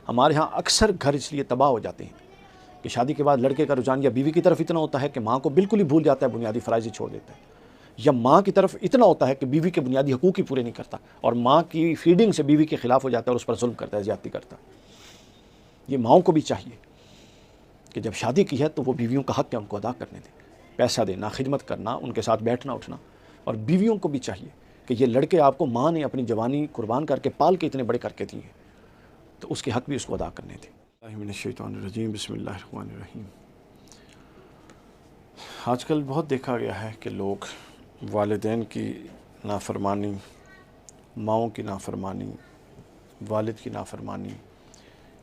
ہمارے ہاں اکثر گھر اس لیے تباہ ہو جاتے ہیں کہ شادی کے بعد لڑکے کا رجحان یا بیوی کی طرف اتنا ہوتا ہے کہ ماں کو بالکل ہی بھول جاتا ہے، بنیادی فرائض ہی چھوڑ دیتا ہے، یا ماں کی طرف اتنا ہوتا ہے کہ بیوی کے بنیادی حقوق ہی پورے نہیں کرتا، اور ماں کی فیڈنگ سے بیوی کے خلاف ہو جاتا ہے اور اس پر ظلم کرتا ہے، زیادتی کرتا ہے۔ یہ ماؤں کو بھی چاہیے کہ جب شادی کی ہے تو وہ بیویوں کا حق ہے ان کو ادا کرنے دیں، پیسہ دینا، خدمت کرنا، ان کے ساتھ بیٹھنا اٹھنا۔ اور بیویوں کو بھی چاہیے کہ یہ لڑکے آپ کو ماں نے اپنی جوانی قربان کر کے پال کے اتنے بڑے کر کے دیے ہیں، تو اس کے حق بھی اس کو ادا کرنے دیں۔ اللہ من الشیطان الرجیم، بسم اللہ الرحمن الرحیم۔ آج کل بہت دیکھا گیا ہے کہ لوگ والدین کی نافرمانی، ماؤں کی نافرمانی، والد کی نافرمانی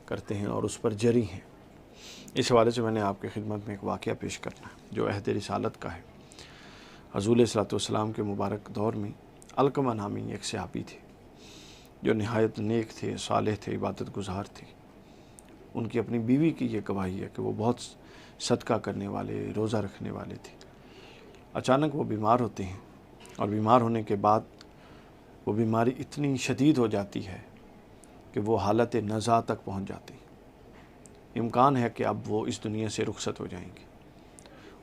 کرتے ہیں اور اس پر جری ہیں۔ اس حوالے سے میں نے آپ کی خدمت میں ایک واقعہ پیش کرنا ہے جو عہد رسالت کا ہے۔ حضور علیہ الصلوۃ والسلام کے مبارک دور میں علقمہ نامی ایک صحابی تھے جو نہایت نیک تھے، صالح تھے، عبادت گزار تھے۔ ان کی اپنی بیوی کی یہ گواہی ہے کہ وہ بہت صدقہ کرنے والے، روزہ رکھنے والے تھے۔ اچانک وہ بیمار ہوتے ہیں اور بیمار ہونے کے بعد وہ بیماری اتنی شدید ہو جاتی ہے کہ وہ حالت نزا تک پہنچ جاتے ہیں۔ امکان ہے کہ اب وہ اس دنیا سے رخصت ہو جائیں گے۔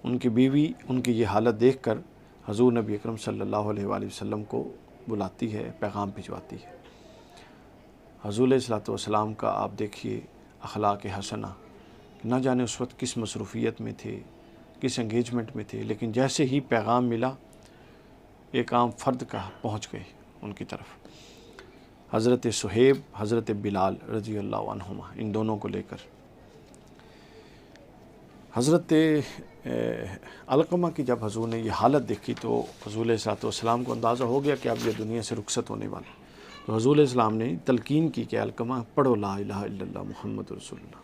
ان کی بیوی ان کی یہ حالت دیکھ کر حضور نبی اکرم صلی اللہ علیہ وآلہ وسلم کو بلاتی ہے، پیغام بھجواتی ہے۔ حضور علیہ الصلوۃ والسلام کا آپ دیکھیے اخلاق حسنہ، نہ جانے اس وقت کس مصروفیت میں تھے، کس انگیجمنٹ میں تھے، لیکن جیسے ہی پیغام ملا ایک عام فرد کا پہنچ گئے ان کی طرف۔ حضرت صہیب، حضرت بلال رضی اللہ عنہما، ان دونوں کو لے کر حضرت علقمہ کی جب حضور نے یہ حالت دیکھی تو حضور علیہ الصلوۃ والسلام کو اندازہ ہو گیا کہ اب یہ دنیا سے رخصت ہونے والا۔ تو حضور علیہ السلام نے تلقین کی کہ علقمہ پڑھو لا الہ الا اللہ محمد رسول اللہ۔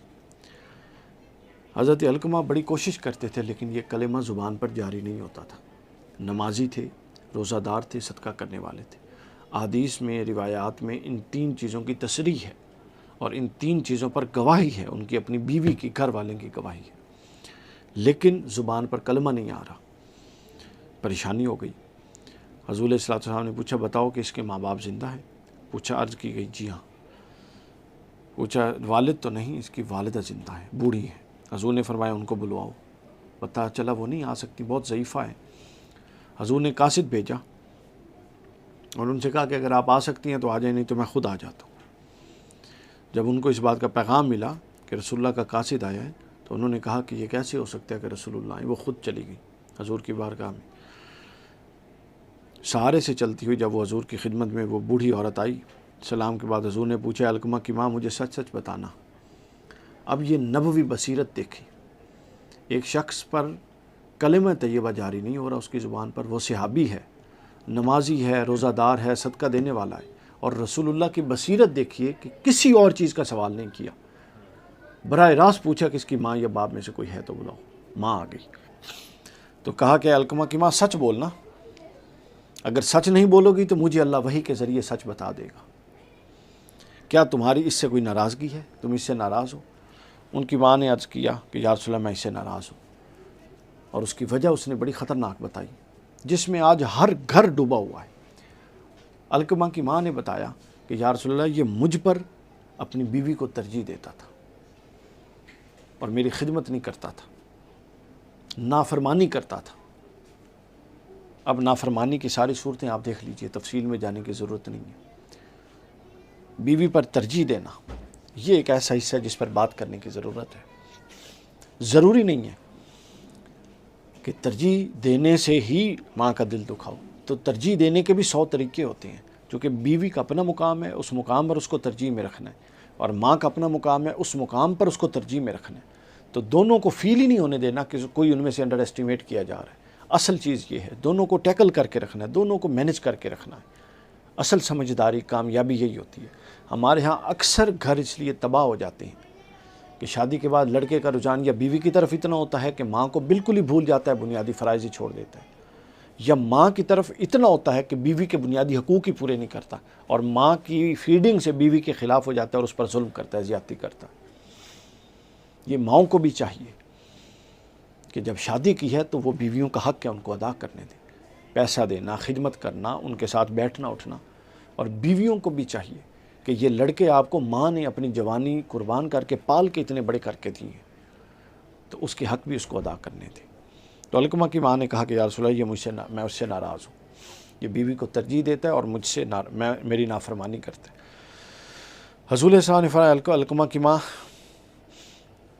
حضرت علقمہ بڑی کوشش کرتے تھے لیکن یہ کلمہ زبان پر جاری نہیں ہوتا تھا۔ نمازی تھے، روزہ دار تھے، صدقہ کرنے والے تھے۔ احادیث میں، روایات میں ان تین چیزوں کی تصریح ہے اور ان تین چیزوں پر گواہی ہے، ان کی اپنی بیوی کی، گھر والوں کی گواہی ہے، لیکن زبان پر کلمہ نہیں آ رہا۔ پریشانی ہو گئی۔ حضور علیہ الصلوۃ والسلام نے پوچھا بتاؤ کہ اس کے ماں باپ زندہ ہیں؟ پوچھا، عرض کی گئی جی ہاں۔ پوچھا والد تو نہیں؟ اس کی والدہ زندہ ہیں، بوڑھی ہیں۔ حضور نے فرمایا ان کو بلواؤ۔ پتہ چلا وہ نہیں آ سکتی، بہت ضعیفہ ہے۔ حضور نے قاصد بھیجا اور ان سے کہا کہ اگر آپ آ سکتی ہیں تو آ جائیں، نہیں تو میں خود آ جاتا ہوں۔ جب ان کو اس بات کا پیغام ملا کہ رسول اللہ کا قاصد آیا ہے تو انہوں نے کہا کہ یہ کیسے ہو سکتا ہے کہ رسول اللہ آئے؟ وہ خود چلی گئی حضور کی بارگاہ میں۔ سہارے سے چلتی ہوئی جب وہ حضور کی خدمت میں وہ بوڑھی عورت آئی، سلام کے بعد حضور نے پوچھا علقمہ کی ماں مجھے سچ سچ بتانا۔ اب یہ نبوی بصیرت دیکھی، ایک شخص پر کلمہ طیبہ جاری نہیں ہو رہا اس کی زبان پر، وہ صحابی ہے، نمازی ہے، روزہ دار ہے، صدقہ دینے والا ہے، اور رسول اللہ کی بصیرت دیکھیے کہ کسی اور چیز کا سوال نہیں کیا، براہ راست پوچھا کہ اس کی ماں یا باپ میں سے کوئی ہے تو بلاؤ۔ ماں آ گئی تو کہا کہ علقمہ کی ماں سچ بولنا، اگر سچ نہیں بولو گی تو مجھے اللہ وحی کے ذریعے سچ بتا دے گا۔ کیا تمہاری اس سے کوئی ناراضگی ہے؟ تم اس سے ناراض ہو؟ ان کی ماں نے عرض کیا کہ یا رسول اللہ میں اس سے ناراض ہوں، اور اس کی وجہ اس نے بڑی خطرناک بتائی جس میں آج ہر گھر ڈوبا ہوا ہے۔ علقمہ کی ماں نے بتایا کہ یا رسول اللہ یہ مجھ پر اپنی بیوی کو ترجیح دیتا تھا اور میری خدمت نہیں کرتا تھا، نافرمانی کرتا تھا۔ اب نافرمانی کی ساری صورتیں آپ دیکھ لیجئے، تفصیل میں جانے کی ضرورت نہیں ہے۔ بیوی پر ترجیح دینا یہ ایک ایسا حصہ ہے جس پر بات کرنے کی ضرورت ہے۔ ضروری نہیں ہے کہ ترجیح دینے سے ہی ماں کا دل دکھاؤ، تو ترجیح دینے کے بھی 100 طریقے ہوتے ہیں، چونکہ بیوی کا اپنا مقام ہے، اس مقام پر اس کو ترجیح میں رکھنا ہے، اور ماں کا اپنا مقام ہے، اس مقام پر اس کو ترجیح میں رکھنا ہے۔ تو دونوں کو فیل ہی نہیں ہونے دینا کہ کوئی ان میں سے انڈر ایسٹیمیٹ کیا جا رہا ہے۔ اصل چیز یہ ہے دونوں کو ٹیکل کر کے رکھنا ہے، دونوں کو مینج کر کے رکھنا ہے۔ اصل سمجھداری، کامیابی یہی ہوتی ہے۔ ہمارے ہاں اکثر گھر اس لیے تباہ ہو جاتے ہیں کہ شادی کے بعد لڑکے کا رجحان یا بیوی کی طرف اتنا ہوتا ہے کہ ماں کو بالکل ہی بھول جاتا ہے، بنیادی فرائض ہی چھوڑ دیتا ہے، یا ماں کی طرف اتنا ہوتا ہے کہ بیوی کے بنیادی حقوق ہی پورے نہیں کرتا، اور ماں کی فیڈنگ سے بیوی کے خلاف ہو جاتا ہے اور اس پر ظلم کرتا ہے، زیادتی کرتا ہے۔ یہ ماؤں کو بھی چاہیے کہ جب شادی کی ہے تو وہ بیویوں کا حق ہے ان کو ادا کرنے دیں، پیسہ دینا، خدمت کرنا، ان کے ساتھ بیٹھنا اٹھنا۔ اور بیویوں کو بھی چاہیے کہ یہ لڑکے آپ کو ماں نے اپنی جوانی قربان کر کے پال کے اتنے بڑے کر کے دیے ہیں، تو اس کے حق بھی اس کو ادا کرنے تھے۔ تو علقمہ کی ماں نے کہا کہ یا رسول اللہ یہ میں اس سے ناراض ہوں، یہ بیوی کو ترجیح دیتا ہے اور مجھ سے میری نافرمانی کرتا ہے۔ حضور صلی اللہ علیہ وسلم نے فرمایا علقمہ کی ماں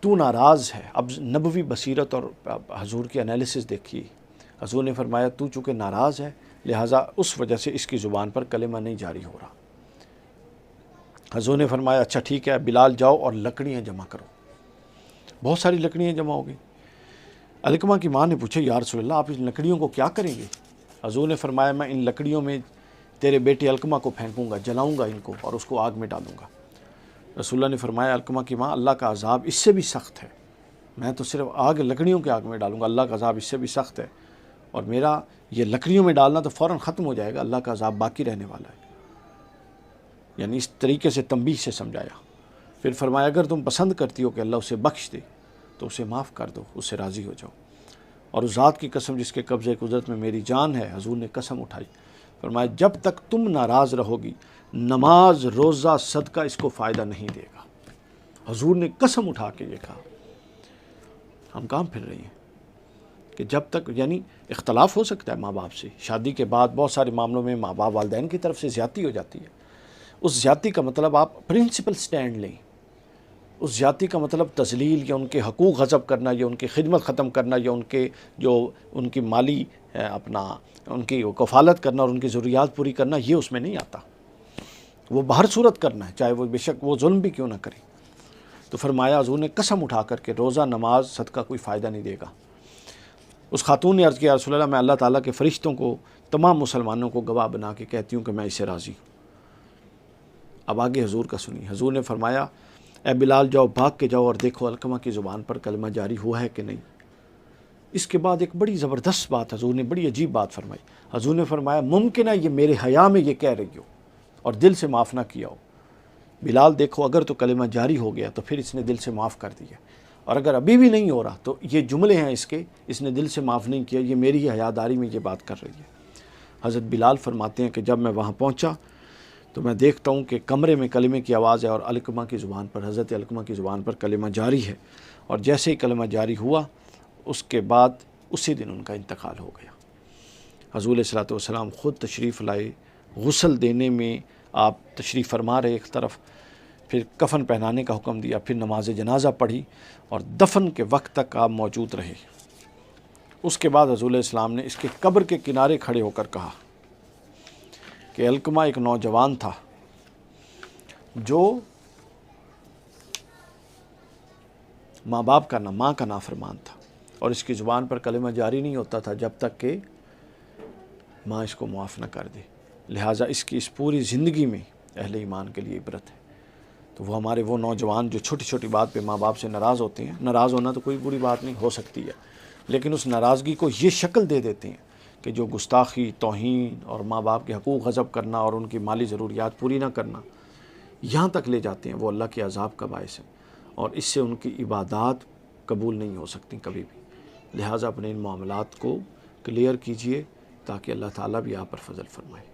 تو ناراض ہے۔ اب نبوی بصیرت اور حضور کی انالیسس دیکھیے۔ حضور نے فرمایا تو چونکہ ناراض ہے لہٰذا اس وجہ سے اس کی زبان پر کلمہ نہیں جاری ہو رہا۔ حضور نے فرمایا اچھا ٹھیک ہے بلال جاؤ اور لکڑیاں جمع کرو۔ بہت ساری لکڑیاں جمع ہو گئی۔ علقمہ کی ماں نے پوچھا یا رسول اللہ آپ اس لکڑیوں کو کیا کریں گے؟ حضور نے فرمایا میں ان لکڑیوں میں تیرے بیٹے علقمہ کو پھینکوں گا، جلاؤں گا ان کو اور اس کو آگ میں ڈالوں گا۔ رسول اللہ نے فرمایا علقمہ کی ماں اللہ کا عذاب اس سے بھی سخت ہے، میں تو صرف لکڑیوں کے آگ میں ڈالوں گا، اللہ کا عذاب اس سے بھی سخت ہے، اور میرا یہ لکڑیوں میں ڈالنا تو فوراً ختم ہو جائے گا، اللہ کا عذاب باقی رہنے والا ہے۔ یعنی اس طریقے سے تنبیہ سے سمجھایا۔ پھر فرمایا اگر تم پسند کرتی ہو کہ اللہ اسے بخش دے تو اسے معاف کر دو، اس سے راضی ہو جاؤ، اور اس ذات کی قسم جس کے قبضے قدرت میں میری جان ہے، حضور نے قسم اٹھائی، فرمایا جب تک تم ناراض رہو گی نماز روزہ صدقہ اس کو فائدہ نہیں دے گا۔ حضور نے قسم اٹھا کے یہ کہا۔ ہم کام پھر رہے ہیں کہ جب تک یعنی اختلاف ہو سکتا ہے ماں باپ سے، شادی کے بعد بہت سارے معاملوں میں ماں باپ والدین کی طرف سے زیادتی ہو جاتی ہے، اس زیادتی کا مطلب آپ پرنسپل سٹینڈ لیں، اس زیادتی کا مطلب تذلیل یا ان کے حقوق غصب کرنا یا ان کی خدمت ختم کرنا یا ان کی مالی ان کی کفالت کرنا اور ان کی ضروریات پوری کرنا، یہ اس میں نہیں آتا، وہ بہر صورت کرنا ہے چاہے وہ بے شک وہ ظلم بھی کیوں نہ کرے۔ تو فرمایا حضور نے قسم اٹھا کر کے روزہ نماز صدقہ کوئی فائدہ نہیں دے گا۔ اس خاتون نے عرض کیا رسول اللہ میں اللہ تعالیٰ کے فرشتوں کو تمام مسلمانوں کو گواہ بنا کے کہتی ہوں کہ میں اسے راضی ہوں۔ اب آگے حضور کا سنی۔ حضور نے فرمایا اے بلال جاؤ بھاگ کے جاؤ اور دیکھو علقمہ کی زبان پر کلمہ جاری ہوا ہے کہ نہیں۔ اس کے بعد ایک بڑی زبردست بات حضور نے بڑی عجیب بات فرمائی۔ حضور نے فرمایا ممکن ہے یہ میرے حیا میں یہ کہہ رہی ہو اور دل سے معاف نہ کیا ہو، بلال دیکھو اگر تو کلمہ جاری ہو گیا تو پھر اس نے دل سے معاف کر دیا، اور اگر ابھی بھی نہیں ہو رہا تو یہ جملے ہیں اس نے دل سے معاف نہیں کیا، یہ میری ہی حیاداری میں یہ بات کر رہی ہے۔ حضرت بلال فرماتے ہیں کہ جب میں وہاں پہنچا تو میں دیکھتا ہوں کہ کمرے میں کلمے کی آواز ہے اور علقمہ کی زبان پر حضرت علقمہ کی زبان پر کلمہ جاری ہے، اور جیسے ہی کلمہ جاری ہوا اس کے بعد اسی دن ان کا انتقال ہو گیا۔ حضور علیہ الصلوۃ والسلام خود تشریف لائے، غسل دینے میں آپ تشریف فرما رہے ایک طرف، پھر کفن پہنانے کا حکم دیا، پھر نماز جنازہ پڑھی اور دفن کے وقت تک آپ موجود رہے۔ اس کے بعد حضور علیہ السلام نے اس کے قبر کے کنارے کھڑے ہو کر کہا کہ علقمہ ایک نوجوان تھا جو ماں باپ کا ماں کا نافرمان تھا، اور اس کی زبان پر کلمہ جاری نہیں ہوتا تھا جب تک کہ ماں اس کو معاف نہ کر دے، لہٰذا اس کی اس پوری زندگی میں اہل ایمان کے لیے عبرت ہے۔ تو وہ ہمارے وہ نوجوان جو چھوٹی چھوٹی بات پہ ماں باپ سے ناراض ہوتے ہیں، ناراض ہونا تو کوئی بری بات نہیں ہو سکتی ہے، لیکن اس ناراضگی کو یہ شکل دے دیتے ہیں کہ جو گستاخی، توہین اور ماں باپ کے حقوق غصب کرنا اور ان کی مالی ضروریات پوری نہ کرنا یہاں تک لے جاتے ہیں، وہ اللہ کے عذاب کا باعث ہے، اور اس سے ان کی عبادات قبول نہیں ہو سکتی کبھی بھی۔ لہٰذا اپنے ان معاملات کو کلیئر کیجئے تاکہ اللہ تعالیٰ بھی آپ پر فضل فرمائے۔